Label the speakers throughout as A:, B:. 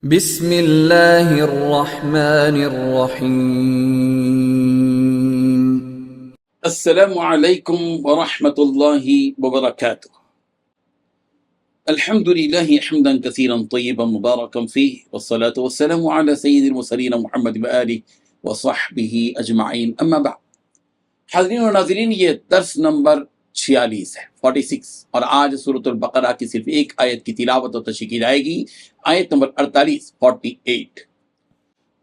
A: بسم اللہ الرحمن الرحیم۔
B: السلام علیکم ورحمۃ اللہ وبرکاتہ۔ الحمد للہ حمدا کثیرا طیبا مبارکا فیہ، والصلاة والسلام علی سید المرسلین محمد وآلہ وصحبہ اجمعین، اما بعد۔ حاضرین و ناظرین، یہ درس نمبر 46 ہے، 46، اور آج سورۃ البقرہ کی صرف ایک آیت کی تلاوت و تشریح کی جائے گی، آیت نمبر 48، 48۔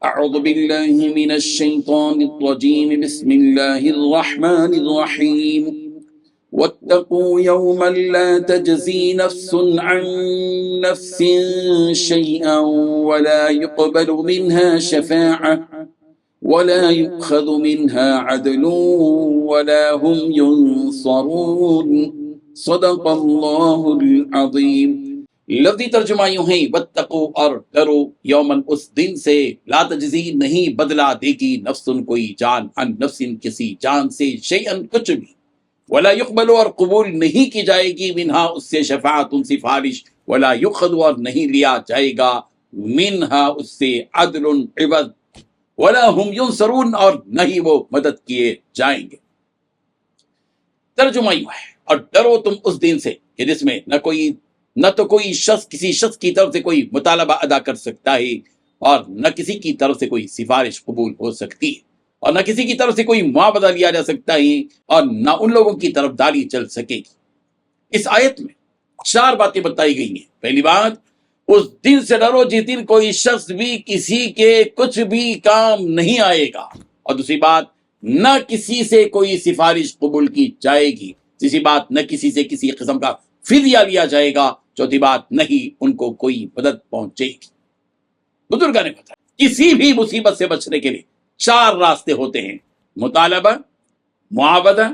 B: اعوذ باللہ من الشیطان الرجیم، بسم اللہ الرحمن الرحیم۔ واتقوا یوما لا تجزی نفس عن نفس شیئا ولا يقبل منها شفاعة ولا يؤخذ منها عدل ولا هم ينصرون، صدق اللہ العظیم۔ لفظی ترجمہ یوں ہے، واتقوا، اور ڈرو، یومن، اس دن سے، لا تجزی، نہیں بدلہ دے گی، نفس، کوئی جان، عن نفس، کسی جان سے، شیئن، کچھ بھی، ولا يقبل، اور قبول نہیں کی جائے گی، منہا، اس سے، شفاعت، سفارش، ولا يؤخذ، اور نہیں لیا جائے گا، منہا، اس سے، عدل، عوض، ولا هم ينصرون، اور نہیں وہ مدد کیے جائیں گے۔ ترجمہ یوں ہے، اور ڈرو تم اس دن سے کہ جس میں نہ تو کوئی شخص کسی شخص کی طرف سے کوئی مطالبہ ادا کر سکتا ہے، اور نہ کسی کی طرف سے کوئی سفارش قبول ہو سکتی ہے، اور نہ کسی کی طرف سے کوئی معاوضہ لیا جا سکتا ہے، اور نہ ان لوگوں کی طرف داری چل سکے گی۔ اس آیت میں 4 باتیں بتائی گئی ہیں۔ پہلی بات، اس دن سے ڈرو جس دن کوئی شخص بھی کسی کے کچھ بھی کام نہیں آئے گا، اور دوسری بات، نہ کسی سے کوئی سفارش قبول کی جائے گی، تیسری بات، نہ کسی سے کسی قسم کا فدیہ لیا جائے گا، چوتھی بات، نہیں ان کو کوئی مدد پہنچے گی۔ بزرگوں نے بتایا کسی بھی مصیبت سے بچنے کے لیے 4 راستے ہوتے ہیں: مطالبہ، معاوضہ،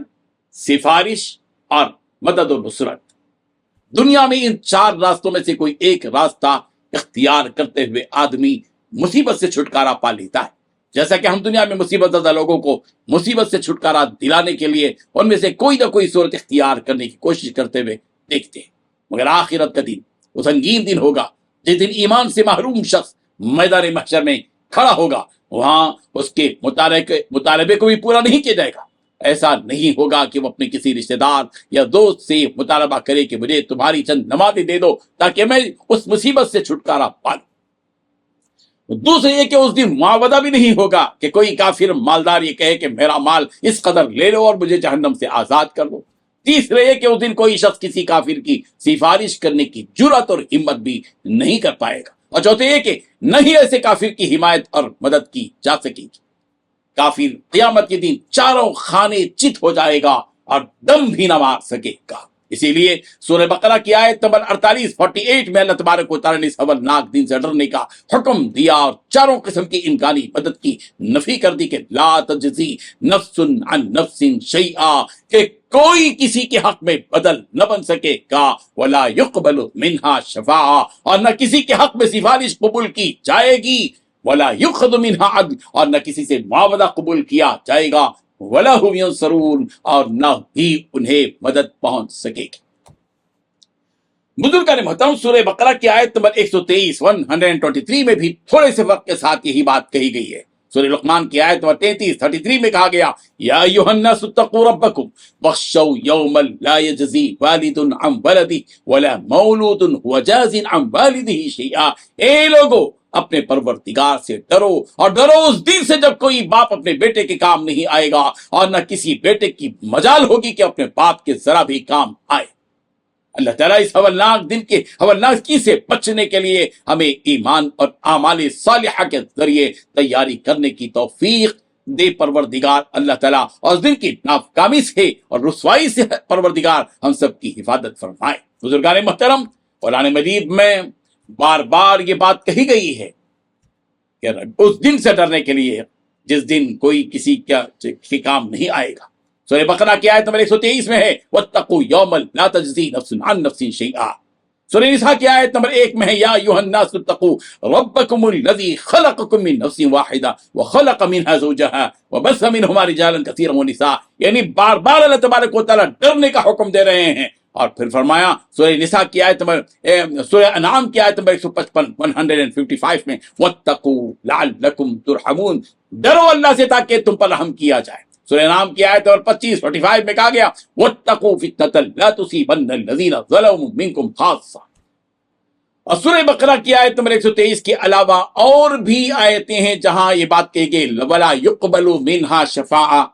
B: سفارش، اور مدد و نصرت۔ دنیا میں ان 4 راستوں میں سے کوئی ایک راستہ اختیار کرتے ہوئے آدمی مصیبت سے چھٹکارا پا لیتا ہے۔ جیسا کہ ہم دنیا میں مصیبت زدہ لوگوں کو مصیبت سے چھٹکارا دلانے کے لیے ان میں سے کوئی نہ کوئی صورت اختیار کرنے کی کوشش کرتے ہوئے دیکھتے ہیں، مگر آخرت کا دن وہ سنگین دن ہوگا جس دن ایمان سے محروم شخص میدان محشر میں کھڑا ہوگا۔ وہاں اس کے مطالبے کو بھی پورا نہیں کیا جائے گا۔ ایسا نہیں ہوگا کہ وہ اپنے کسی رشتہ دار یا دوست سے مطالبہ کرے کہ مجھے تمہاری چند نمازیں دے دو تاکہ میں اس مصیبت سے چھٹکارا پا لوں۔ دوسرے یہ کہ اس دن معاوضہ بھی نہیں ہوگا کہ کوئی کافر مالدار یہ کہے کہ میرا مال اس قدر لے لو اور مجھے جہنم سے آزاد کر دو۔ تیسرے یہ کہ اس دن کوئی شخص کسی کافر کی سفارش کرنے کی جرأت اور ہمت بھی نہیں کر پائے گا۔ اور چوتھے یہ کہ نہیں ایسے کافر کی حمایت اور مدد کی جا سکے گی۔ کافر قیامت کے دن چاروں خانے چت ہو جائے گا اور دم بھی نہ مار سکے گا۔ اسی لیے سورہ بقرہ کی آیت نمبر 48، 48 میں اللہ تبارک و تعالیٰ نے اس ہولناک دن سے ڈرنے کا حکم دیا اور چاروں قسم کی امکانی مدد کی نفی کر دی کہ لا تجزی نفس عن نفس شیئا، کہ کوئی کسی کے حق میں بدل نہ بن سکے گا، ولا يقبل منها شفاعہ، اور نہ کسی کے حق میں سفارش قبول کی جائے گی، ولا يؤخذ منها عدل، اور نہ کسی سے معاوضہ قبول کیا جائے گا، ولا هم ينصرون، اور نہ ہی انہیں مدد پہنچ سکے گی۔ بزرگان محترم، سورہ بقرہ کی آیت نمبر 123، 123 میں بھی تھوڑے سے فرق کے ساتھ یہی بات کہی گئی ہے۔ سورہ لقمان کی آیت نمبر 33، 33 میں کہا گیا، یا ایھا الناس اتقوا ربکم واخشوا یوما لا یجزی والد عن ولدہ ولا مولود هو جاز عن والدہ شیئا، اے لوگو اپنے پروردگار سے ڈرو، اور ڈرو اس دن سے جب کوئی باپ اپنے بیٹے کے کام نہیں آئے گا، اور نہ کسی بیٹے کی مجال ہوگی کہ اپنے باپ کے ذرا بھی کام آئے۔ اللہ تعالیٰ اس ہولناک دن کے ہولناکی سے بچنے کے لیے ہمیں ایمان اور اعمال صالحہ کے ذریعے تیاری کرنے کی توفیق دے پروردگار اللہ تعالیٰ، اور اس دن کی ناکامی سے اور رسوائی سے پروردگار ہم سب کی حفاظت فرمائے۔ بزرگان محترم، قرآن مجید میں بار بار یہ بات کہی گئی ہے کہ اس دن سے ڈرنے کے لیے جس دن کوئی کسی کے کام نہیں آئے گا۔ سورہ بقرہ کی آیت نمبر 123 میں ہے، واتقوا یوما لا تجزی نفس عن نفس شیئا۔ سورہ نساء کی آیت نمبر 1 میں ہے، یا ایھا الناس اتقوا ربکم الذی خلقکم من نفس واحدہ وخلق منها زوجها وبث منہما رجالا کثیرا ونساء۔ یعنی بار بار اللہ تبارک و تعالیٰ ڈرنے کا حکم دے رہے ہیں، اور پھر فرمایا سورہ نساء کی آیت نمبر سورہ انعام کی آیت نمبر 155 155 میں وَاتَّقُوا لَعَلَّكُمْ تُرْحَمُونَ، ڈرو اللہ سے تاکہ تم پر رحم کیا جائے۔ سورہ انعام کی آیت نمبر 25 میں کہا گیا وَاتَّقُوا فِتْنَةً لَا تُصِيبَنَّ الَّذِينَ ظَلَمُوا مِنكُمْ خَاصَّةً۔ اور سورہ بقرہ کی آیت نمبر 123 کے علاوہ اور بھی آیتیں ہیں جہاں یہ بات کہی گئی وَلَا يُقْبَلُ مِنْهَا شَفَاعَةٌ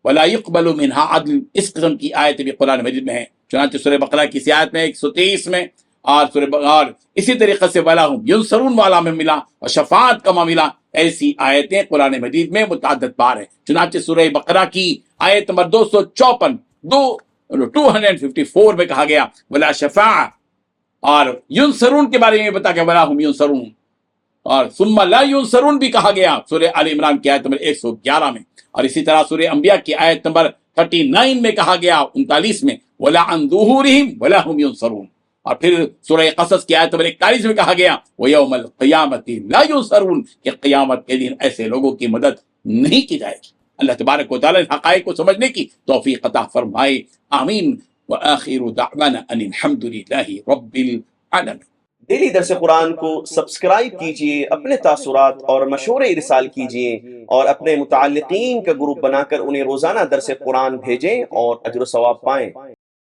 B: وَلَا يُقْبَلُ مِنْهَا عَدْلٌ، اس قسم کی آیتیں بھی قرآن مجید میں ہیں۔ چنانچہ سورہ بقرہ کی اسی آیت میں 123 میں اور اسی طریقے سے وَلَا هُمْ يُنصَرُونَ والا میں ملا اور شفاعت کا معاملہ، ایسی آیتیں قرآن مجید میں متعدد بار ہیں۔ چنانچہ سورہ بقرہ کی آیت نمبر 254 میں کہا گیا وَلَا شَفَاعَةٌ، اور ينصرون کے بارے میں بتا کہ وَلَا هُمْ يُنصَرُونَ، اور ثُمَّ لَا يُنصَرُونَ بھی کہا گیا سورہ آل عمران کی آیت نمبر 111 میں، اور اسی طرح سورہ انبیاء کی آیت نمبر 39 میں کہا گیا 39 میں وَلَا عَنْ ظُهُورِهِمْ وَلَا هُمْ يُنصَرُونَ، اور پھر سورہ قصص کی آیت نمبر 41 میں کہا گیا وَيَوْمَ الْقِيَامَةِ لَا يُنصَرُونَ، کہ قیامت کے دن ایسے لوگوں کی مدد نہیں کی جائے گی۔ اللہ تبارک و تعالیٰ حقائق کو سمجھنے کی توفیق عطا فرمائے، آمین۔ وآخر دعوانا ان الحمد للہ رب العالمین۔
C: ڈیلی درس قرآن کو سبسکرائب کیجئے، اپنے تاثرات اور مشورے ارسال کیجئے، اور اپنے متعلقین کا گروپ بنا کر انہیں روزانہ درس قرآن بھیجیں اور اجر و ثواب پائیں۔